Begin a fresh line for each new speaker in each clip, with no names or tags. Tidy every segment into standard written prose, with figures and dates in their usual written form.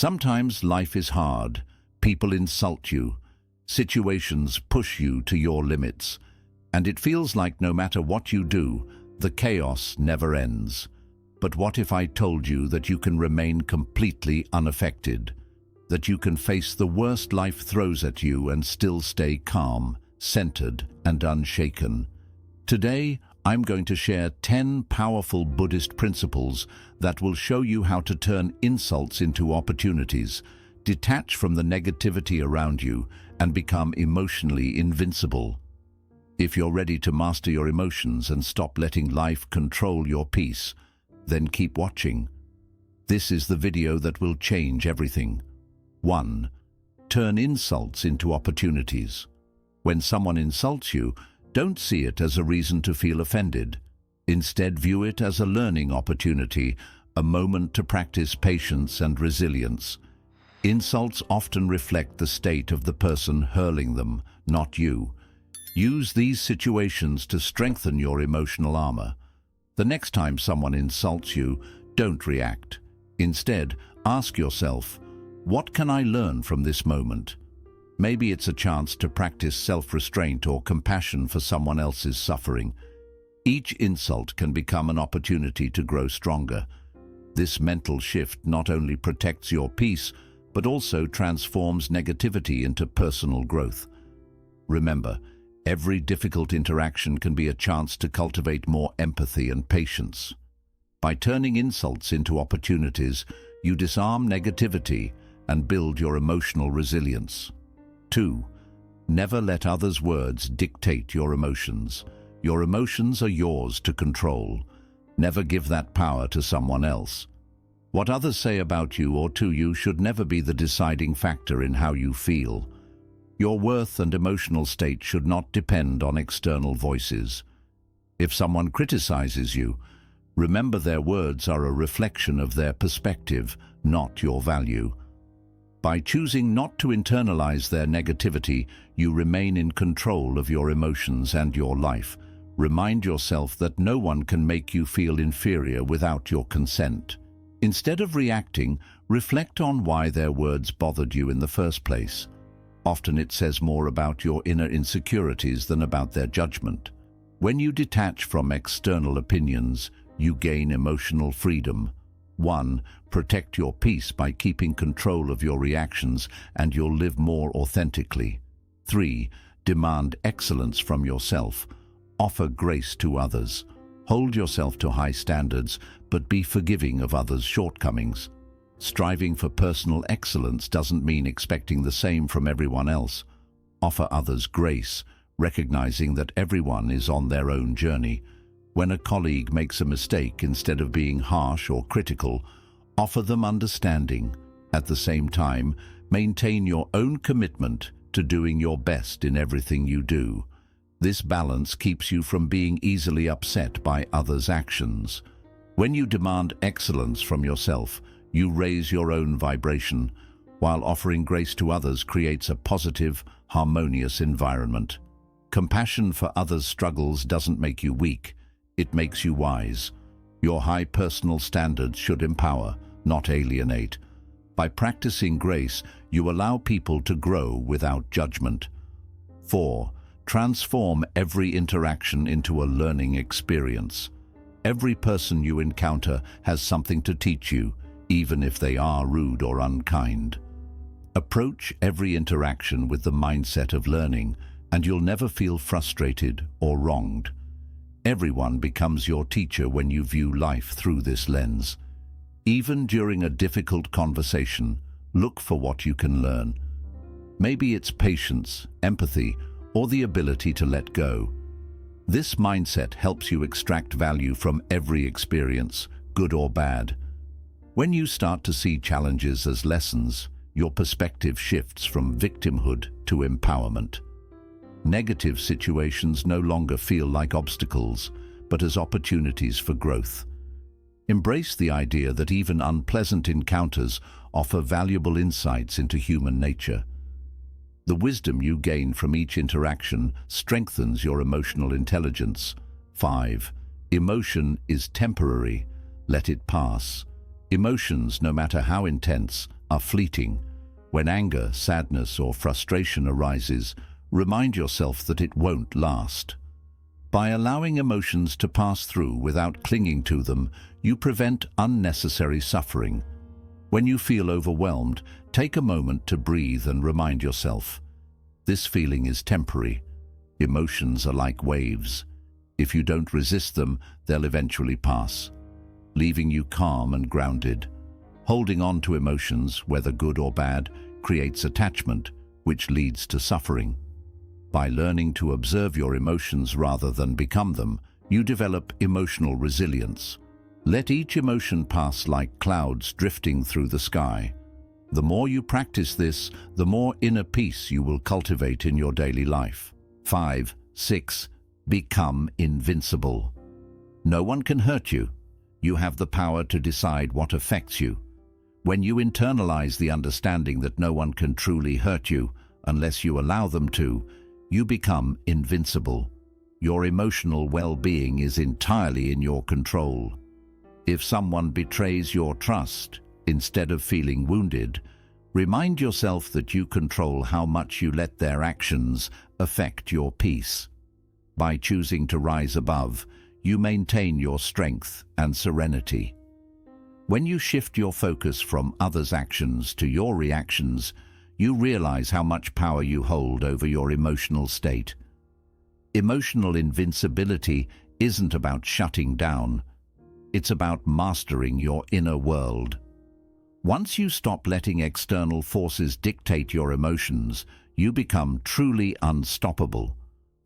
Sometimes life is hard. People insult you. Situations push you to your limits. And it feels like no matter what you do, the chaos never ends. But what if I told you that you can remain completely unaffected? That you can face the worst life throws at you and still stay calm, centered, and unshaken? Today, I'm going to share 10 powerful Buddhist principles that will show you how to turn insults into opportunities, detach from the negativity around you, and become emotionally invincible. If you're ready to master your emotions and stop letting life control your peace, then keep watching. This is the video that will change everything. 1. Turn insults into opportunities. When someone insults you, don't see it as a reason to feel offended. Instead, view it as a learning opportunity, a moment to practice patience and resilience. Insults often reflect the state of the person hurling them, not you. Use these situations to strengthen your emotional armor. The next time someone insults you, don't react. Instead, ask yourself, what can I learn from this moment? Maybe it's a chance to practice self-restraint or compassion for someone else's suffering. Each insult can become an opportunity to grow stronger. This mental shift not only protects your peace, but also transforms negativity into personal growth. Remember, every difficult interaction can be a chance to cultivate more empathy and patience. By turning insults into opportunities, you disarm negativity and build your emotional resilience. 2. Never let others' words dictate your emotions. Your emotions are yours to control. Never give that power to someone else. What others say about you or to you should never be the deciding factor in how you feel. Your worth and emotional state should not depend on external voices. If someone criticizes you, remember their words are a reflection of their perspective, not your value. By choosing not to internalize their negativity, you remain in control of your emotions and your life. Remind yourself that no one can make you feel inferior without your consent. Instead of reacting, reflect on why their words bothered you in the first place. Often it says more about your inner insecurities than about their judgment. When you detach from external opinions, you gain emotional freedom. 1. Protect your peace by keeping control of your reactions, and you'll live more authentically. 3. Demand excellence from yourself. Offer grace to others. Hold yourself to high standards, but be forgiving of others' shortcomings. Striving for personal excellence doesn't mean expecting the same from everyone else. Offer others grace, recognizing that everyone is on their own journey. When a colleague makes a mistake, instead of being harsh or critical, offer them understanding. At the same time, maintain your own commitment to doing your best in everything you do. This balance keeps you from being easily upset by others' actions. When you demand excellence from yourself, you raise your own vibration, while offering grace to others creates a positive, harmonious environment. Compassion for others' struggles doesn't make you weak. It makes you wise. Your high personal standards should empower, not alienate. By practicing grace, you allow people to grow without judgment. 4. Transform every interaction into a learning experience. Every person you encounter has something to teach you, even if they are rude or unkind. Approach every interaction with the mindset of learning, and you'll never feel frustrated or wronged. Everyone becomes your teacher when you view life through this lens. Even during a difficult conversation, look for what you can learn. Maybe it's patience, empathy, or the ability to let go. This mindset helps you extract value from every experience, good or bad. When you start to see challenges as lessons, your perspective shifts from victimhood to empowerment. Negative situations no longer feel like obstacles, but as opportunities for growth. Embrace the idea that even unpleasant encounters offer valuable insights into human nature. The wisdom you gain from each interaction strengthens your emotional intelligence. 5. Emotion is temporary. Let it pass. Emotions, no matter how intense, are fleeting. When anger, sadness, or frustration arises, remind yourself that it won't last. By allowing emotions to pass through without clinging to them, you prevent unnecessary suffering. When you feel overwhelmed, take a moment to breathe and remind yourself, this feeling is temporary. Emotions are like waves. If you don't resist them, they'll eventually pass, leaving you calm and grounded. Holding on to emotions, whether good or bad, creates attachment, which leads to suffering. By learning to observe your emotions rather than become them, you develop emotional resilience. Let each emotion pass like clouds drifting through the sky. The more you practice this, the more inner peace you will cultivate in your daily life. 5, 6. Become invincible. No one can hurt you. You have the power to decide what affects you. When you internalize the understanding that no one can truly hurt you unless you allow them to, you become invincible. Your emotional well-being is entirely in your control. If someone betrays your trust, instead of feeling wounded, remind yourself that you control how much you let their actions affect your peace. By choosing to rise above, you maintain your strength and serenity. When you shift your focus from others' actions to your reactions, you realize how much power you hold over your emotional state. Emotional invincibility isn't about shutting down. It's about mastering your inner world. Once you stop letting external forces dictate your emotions, you become truly unstoppable.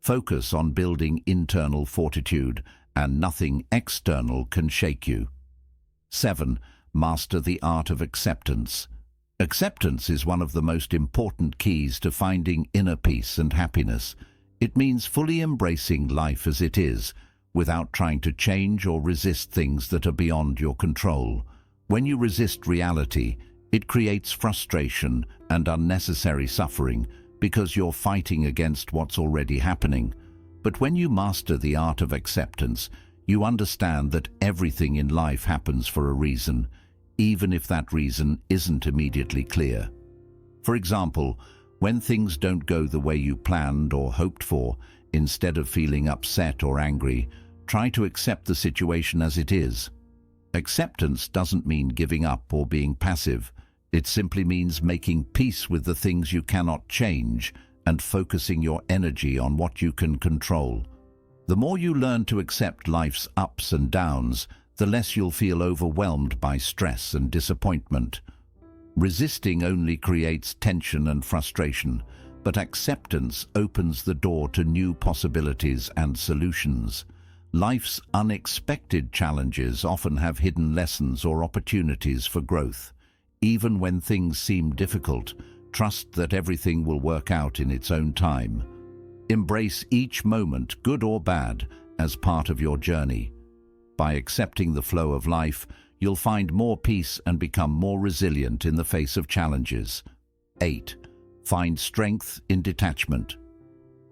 Focus on building internal fortitude, and nothing external can shake you. 7. Master the art of acceptance. Acceptance is one of the most important keys to finding inner peace and happiness. It means fully embracing life as it is, without trying to change or resist things that are beyond your control. When you resist reality, it creates frustration and unnecessary suffering because you're fighting against what's already happening. But when you master the art of acceptance, you understand that everything in life happens for a reason, even if that reason isn't immediately clear. For example, when things don't go the way you planned or hoped for, instead of feeling upset or angry, try to accept the situation as it is. Acceptance doesn't mean giving up or being passive. It simply means making peace with the things you cannot change and focusing your energy on what you can control. The more you learn to accept life's ups and downs, the less you'll feel overwhelmed by stress and disappointment. Resisting only creates tension and frustration, but acceptance opens the door to new possibilities and solutions. Life's unexpected challenges often have hidden lessons or opportunities for growth. Even when things seem difficult, trust that everything will work out in its own time. Embrace each moment, good or bad, as part of your journey. By accepting the flow of life, you'll find more peace and become more resilient in the face of challenges. 8. Find strength in detachment.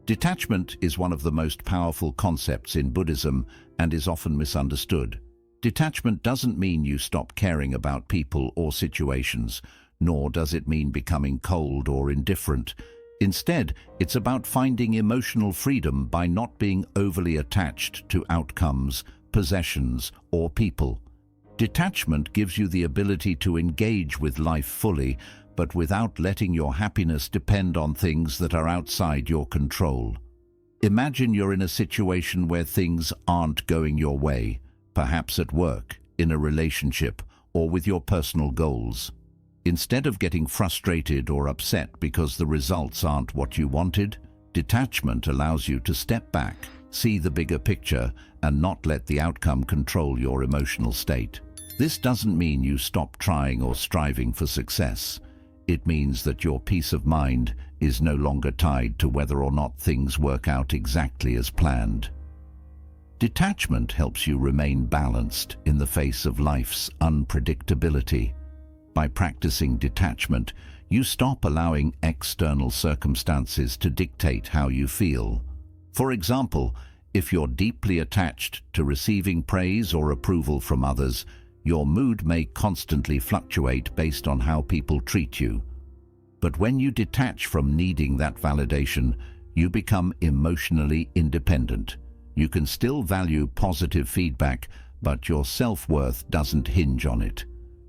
Detachment is one of the most powerful concepts in Buddhism and is often misunderstood. Detachment doesn't mean you stop caring about people or situations, nor does it mean becoming cold or indifferent. Instead, it's about finding emotional freedom by not being overly attached to outcomes, possessions, or people. Detachment gives you the ability to engage with life fully, but without letting your happiness depend on things that are outside your control. Imagine you're in a situation where things aren't going your way, perhaps at work, in a relationship, or with your personal goals. Instead of getting frustrated or upset because the results aren't what you wanted, detachment allows you to step back, see the bigger picture, and not let the outcome control your emotional state. This doesn't mean you stop trying or striving for success. It means that your peace of mind is no longer tied to whether or not things work out exactly as planned. Detachment helps you remain balanced in the face of life's unpredictability. By practicing detachment, you stop allowing external circumstances to dictate how you feel. For example, if you're deeply attached to receiving praise or approval from others, Your mood may constantly fluctuate based on how people treat you. But when you detach from needing that validation, you become emotionally independent. You can still value positive feedback, but your self-worth doesn't hinge on it.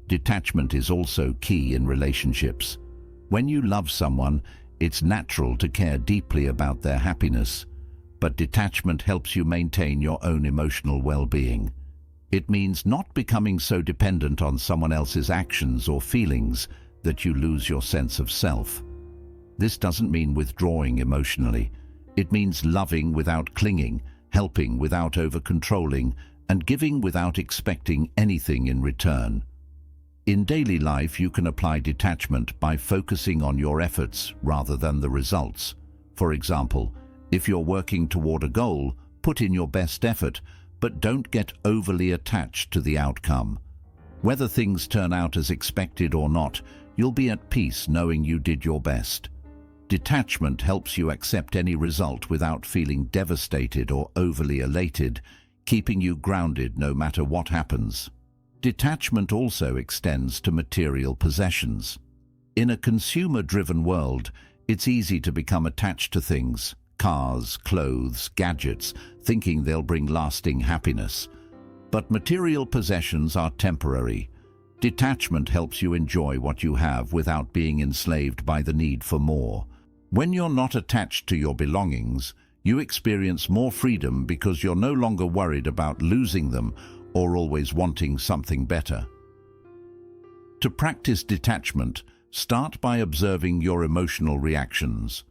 Detachment is also key in relationships. When you love someone, it's natural to care deeply about their happiness, but detachment helps you maintain your own emotional well-being. It means not becoming so dependent on someone else's actions or feelings that you lose your sense of self. This doesn't mean withdrawing emotionally. It means loving without clinging, helping without over-controlling, and giving without expecting anything in return. In daily life, you can apply detachment by focusing on your efforts rather than the results. For example, if you're working toward a goal, put in your best effort, but don't get overly attached to the outcome. Whether things turn out as expected or not, you'll be at peace knowing you did your best. Detachment helps you accept any result without feeling devastated or overly elated, keeping you grounded no matter what happens. Detachment also extends to material possessions. In a consumer-driven world, it's easy to become attached to things, cars, clothes, gadgets, thinking they'll bring lasting happiness. But material possessions are temporary. Detachment helps you enjoy what you have without being enslaved by the need for more. When you're not attached to your belongings, you experience more freedom because you're no longer worried about losing them or always wanting something better. To practice detachment, start by observing your emotional reactions.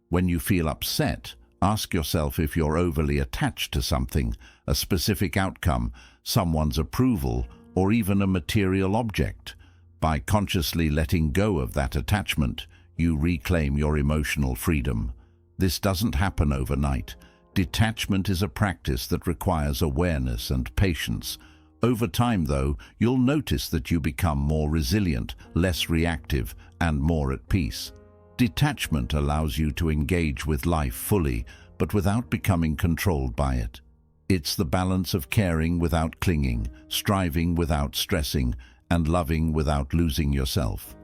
When you feel upset, ask yourself if you're overly attached to something, a specific outcome, someone's approval, or even a material object. By consciously letting go of that attachment, you reclaim your emotional freedom. This doesn't happen overnight. Detachment is a practice that requires awareness and patience. Over time, though, you'll notice that you become more resilient, less reactive, and more at peace. Detachment allows you to engage with life fully, but without becoming controlled by it. It's the balance of caring without clinging, striving without stressing, and loving without losing yourself.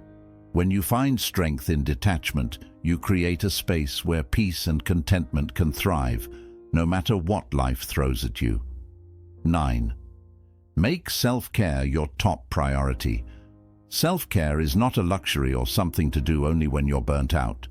When you find strength in detachment, you create a space where peace and contentment can thrive, no matter what life throws at you. 9. Make self-care your top priority. Self-care is not a luxury or something to do only when you're burnt out.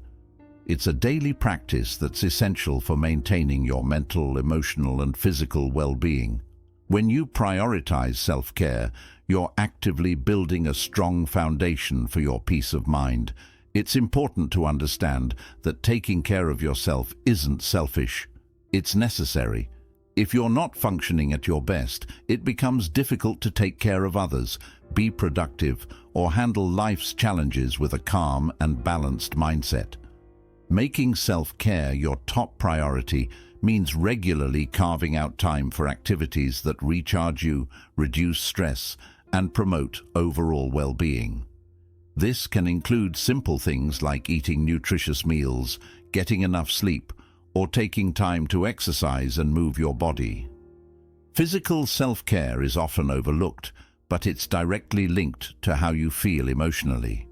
It's a daily practice that's essential for maintaining your mental, emotional, and physical well-being. When you prioritize self-care, you're actively building a strong foundation for your peace of mind. It's important to understand that taking care of yourself isn't selfish. It's necessary. If you're not functioning at your best, it becomes difficult to take care of others, be productive, or handle life's challenges with a calm and balanced mindset. Making self-care your top priority means regularly carving out time for activities that recharge you, reduce stress, and promote overall well-being. This can include simple things like eating nutritious meals, getting enough sleep, or taking time to exercise and move your body. Physical self-care is often overlooked, but it's directly linked to how you feel emotionally.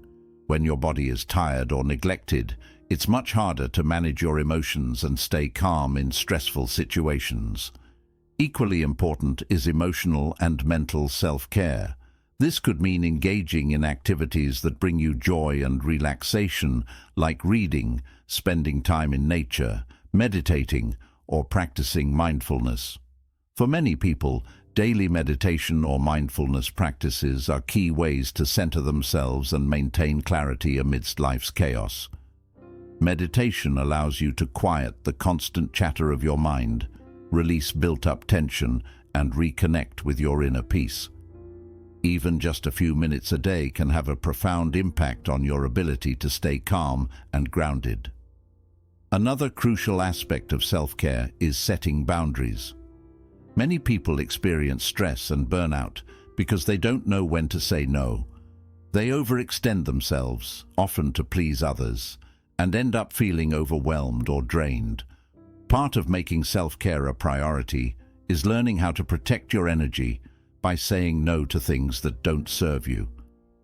When your body is tired or neglected, it's much harder to manage your emotions and stay calm in stressful situations. Equally important is emotional and mental self-care. This could mean engaging in activities that bring you joy and relaxation, like reading, spending time in nature, meditating, or practicing mindfulness. For many people, daily meditation or mindfulness practices are key ways to center themselves and maintain clarity amidst life's chaos. Meditation allows you to quiet the constant chatter of your mind, release built-up tension, and reconnect with your inner peace. Even just a few minutes a day can have a profound impact on your ability to stay calm and grounded. Another crucial aspect of self-care is setting boundaries. Many people experience stress and burnout because they don't know when to say no. They overextend themselves, often to please others, and end up feeling overwhelmed or drained. Part of making self-care a priority is learning how to protect your energy, by saying no to things that don't serve you.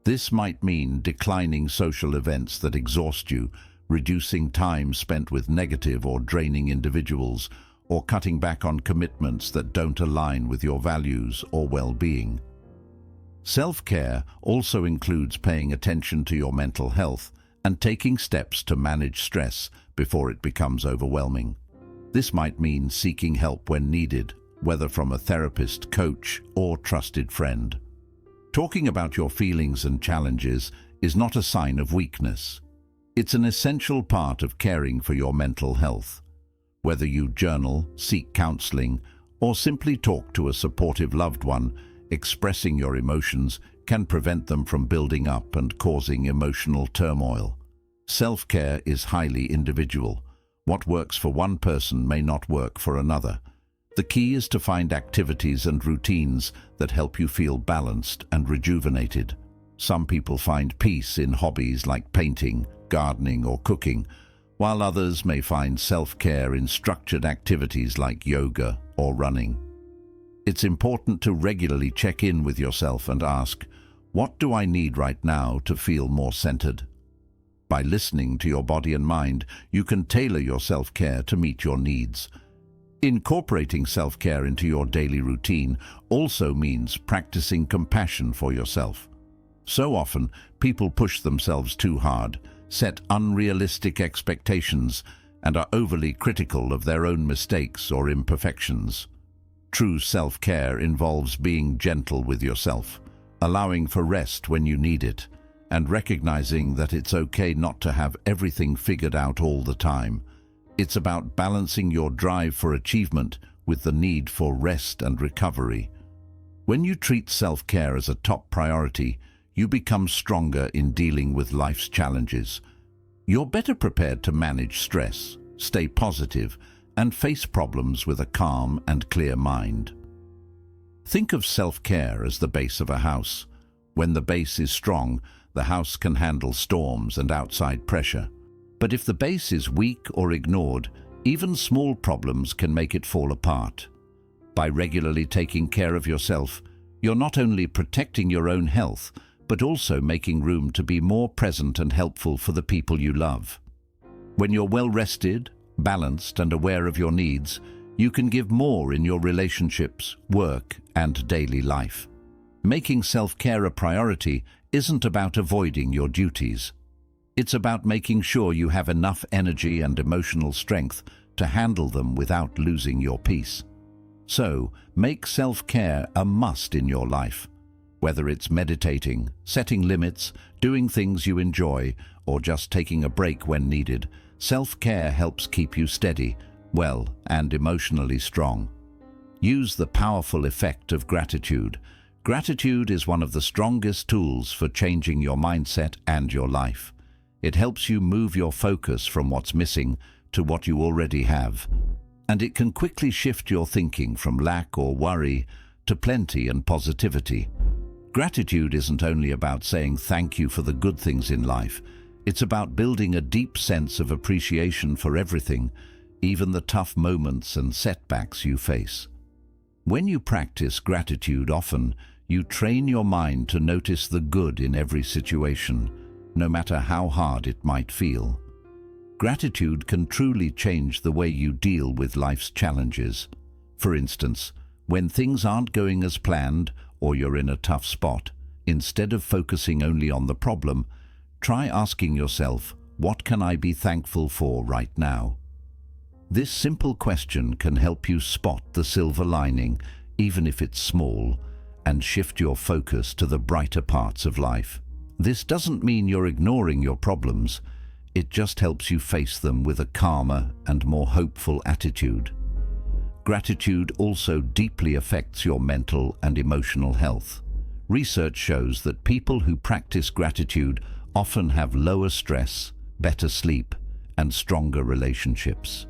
This might mean declining social events that exhaust you, reducing time spent with negative or draining individuals, or cutting back on commitments that don't align with your values or well-being. Self-care also includes paying attention to your mental health and taking steps to manage stress before it becomes overwhelming. This might mean seeking help when needed, whether from a therapist, coach, or trusted friend. Talking about your feelings and challenges is not a sign of weakness. It's an essential part of caring for your mental health. Whether you journal, seek counseling, or simply talk to a supportive loved one, expressing your emotions can prevent them from building up and causing emotional turmoil. Self-care is highly individual. What works for one person may not work for another. The key is to find activities and routines that help you feel balanced and rejuvenated. Some people find peace in hobbies like painting, gardening, or cooking, while others may find self-care in structured activities like yoga or running. It's important to regularly check in with yourself and ask, what do I need right now to feel more centered? By listening to your body and mind, you can tailor your self-care to meet your needs. Incorporating self-care into your daily routine also means practicing compassion for yourself. So often, people push themselves too hard, set unrealistic expectations, and are overly critical of their own mistakes or imperfections. True self-care involves being gentle with yourself, allowing for rest when you need it, and recognizing that it's okay not to have everything figured out all the time. It's about balancing your drive for achievement with the need for rest and recovery. When you treat self-care as a top priority, you become stronger in dealing with life's challenges. You're better prepared to manage stress, stay positive, and face problems with a calm and clear mind. Think of self-care as the base of a house. When the base is strong, the house can handle storms and outside pressure. But if the base is weak or ignored, even small problems can make it fall apart. By regularly taking care of yourself, you're not only protecting your own health, but also making room to be more present and helpful for the people you love. When you're well rested, balanced, and aware of your needs, you can give more in your relationships, work, and daily life. Making self-care a priority isn't about avoiding your duties. It's about making sure you have enough energy and emotional strength to handle them without losing your peace. So, make self-care a must in your life. Whether it's meditating, setting limits, doing things you enjoy, or just taking a break when needed, self-care helps keep you steady, well, and emotionally strong. Use the powerful effect of gratitude. Gratitude is one of the strongest tools for changing your mindset and your life. It helps you move your focus from what's missing to what you already have. And it can quickly shift your thinking from lack or worry to plenty and positivity. Gratitude isn't only about saying thank you for the good things in life. It's about building a deep sense of appreciation for everything, even the tough moments and setbacks you face. When you practice gratitude often, you train your mind to notice the good in every situation, no matter how hard it might feel. Gratitude can truly change the way you deal with life's challenges. For instance, when things aren't going as planned or you're in a tough spot, instead of focusing only on the problem, try asking yourself, what can I be thankful for right now? This simple question can help you spot the silver lining, even if it's small, and shift your focus to the brighter parts of life. This doesn't mean you're ignoring your problems. It just helps you face them with a calmer and more hopeful attitude. Gratitude also deeply affects your mental and emotional health. Research shows that people who practice gratitude often have lower stress, better sleep, and stronger relationships.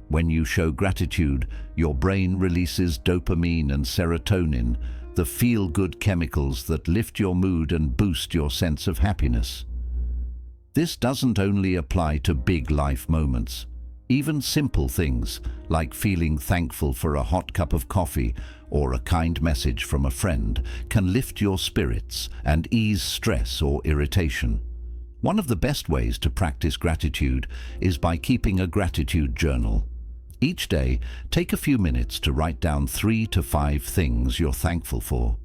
When you show gratitude, your brain releases dopamine and serotonin, the feel-good chemicals that lift your mood and boost your sense of happiness. This doesn't only apply to big life moments. Even simple things, like feeling thankful for a hot cup of coffee or a kind message from a friend, can lift your spirits and ease stress or irritation. One of the best ways to practice gratitude is by keeping a gratitude journal. Each day, take a few minutes to write down 3 to 5 things you're thankful for.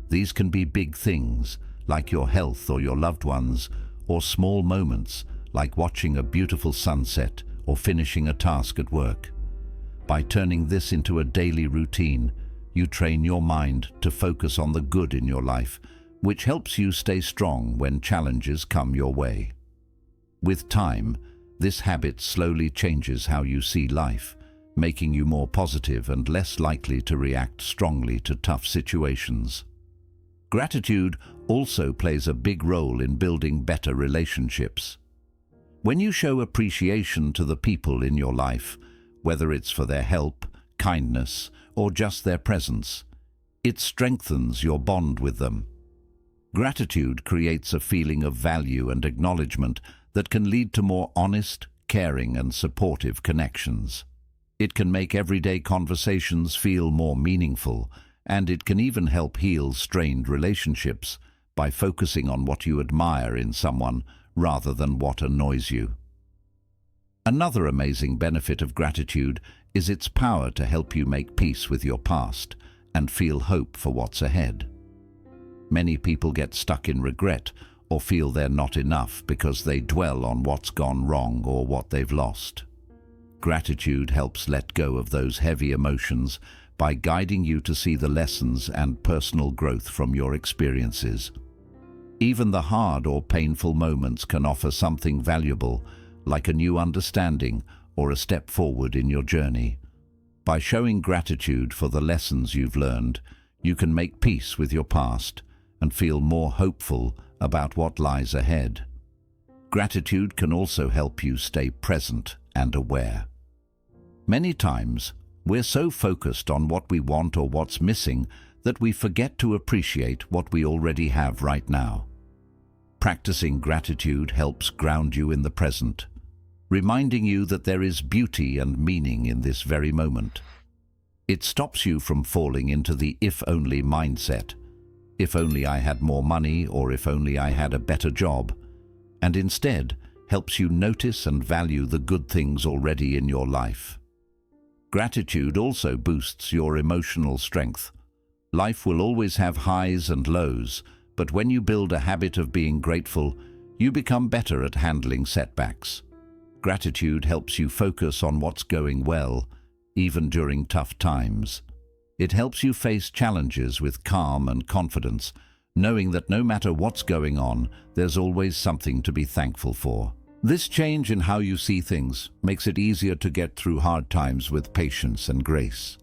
These can be big things, like your health or your loved ones, or small moments, like watching a beautiful sunset or finishing a task at work. By turning this into a daily routine, you train your mind to focus on the good in your life, which helps you stay strong when challenges come your way. With time, this habit slowly changes how you see life, making you more positive and less likely to react strongly to tough situations. Gratitude also plays a big role in building better relationships. When you show appreciation to the people in your life, whether it's for their help, kindness, or just their presence, it strengthens your bond with them. Gratitude creates a feeling of value and acknowledgement that can lead to more honest, caring, and supportive connections. It can make everyday conversations feel more meaningful, and it can even help heal strained relationships by focusing on what you admire in someone rather than what annoys you. Another amazing benefit of gratitude is its power to help you make peace with your past and feel hope for what's ahead. Many people get stuck in regret or feel they're not enough because they dwell on what's gone wrong or what they've lost. Gratitude helps let go of those heavy emotions by guiding you to see the lessons and personal growth from your experiences. Even the hard or painful moments can offer something valuable, like a new understanding or a step forward in your journey. By showing gratitude for the lessons you've learned, you can make peace with your past and feel more hopeful about what lies ahead. Gratitude can also help you stay present and aware. Many times, we're so focused on what we want or what's missing that we forget to appreciate what we already have right now. Practicing gratitude helps ground you in the present, reminding you that there is beauty and meaning in this very moment. It stops you from falling into the if-only mindset, if only I had more money or if only I had a better job, and instead helps you notice and value the good things already in your life. Gratitude also boosts your emotional strength. Life will always have highs and lows, but when you build a habit of being grateful, you become better at handling setbacks. Gratitude helps you focus on what's going well, even during tough times. It helps you face challenges with calm and confidence, knowing that no matter what's going on, there's always something to be thankful for. This change in how you see things makes it easier to get through hard times with patience and grace.